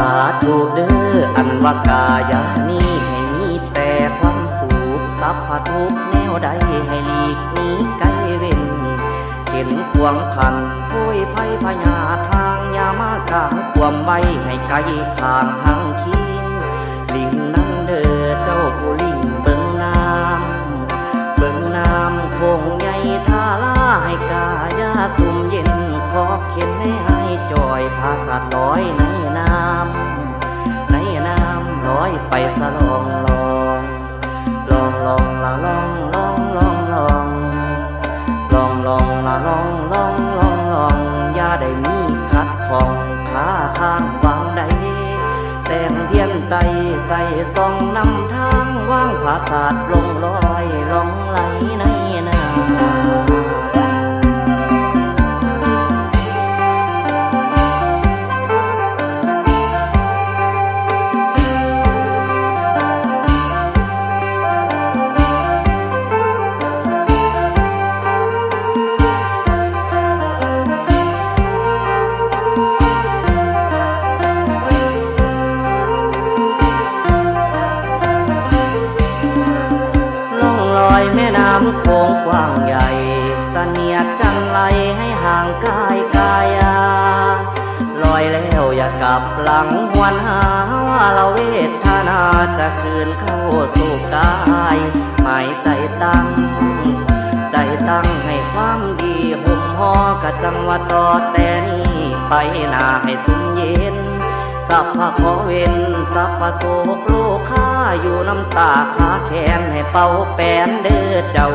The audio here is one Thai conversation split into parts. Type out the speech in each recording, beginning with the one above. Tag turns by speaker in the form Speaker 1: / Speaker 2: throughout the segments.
Speaker 1: าธุเด้ออันว่ากายานี้ให้มีแต่ความสุขสัพพทุกแนวใดให้หลีกหนีไกลเว้นเห็นควงขันพุ้ยไผ่พญาทางยามากาความไว้ให้ไกลทางห่างคิงลิงนั่งเด้อเจ้าผู้ลิงเบิ่งน้ำคงใหญ่ท่าลาให้กายาสุ่มเย็นขอเข็นให้จอยพาสัตว์ลอยในน้ำลอยไปสะลองละลองละลองอย่าได้มีขัดของขาทางวางใดแสงเทียนไตใส่ส่องนำทางว่างผาศาสตร์ลงลอยลองไหลในน้ำแม่น้ำโขงกว้างใหญ่เสนียดจันไหลให้ห่างกายกายาลอยแล้วอย่ากลับหลังหวนหาว่าเราเวทนาจะคืนเข้าสู่กายหมายใจตั้งให้ความดีห่มห่อกะจังว่าต่อแต่นี้ไปหน้าให้สุมเย็นสัพพะขอเว้นสัพพะโศกโลค่าอยู่น้ำตาขาแขนให้เป่าแป้นเด้อเจ้า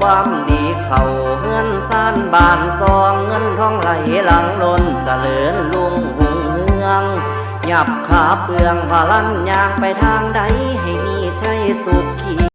Speaker 1: ความดีเขาเฮือนซ่านบานซองเงินทองไหลหลังล้นเจริญลุงหุ่งเฮืองหยับขาเปลืองพลันยางไปทางใดให้มีใจสุขี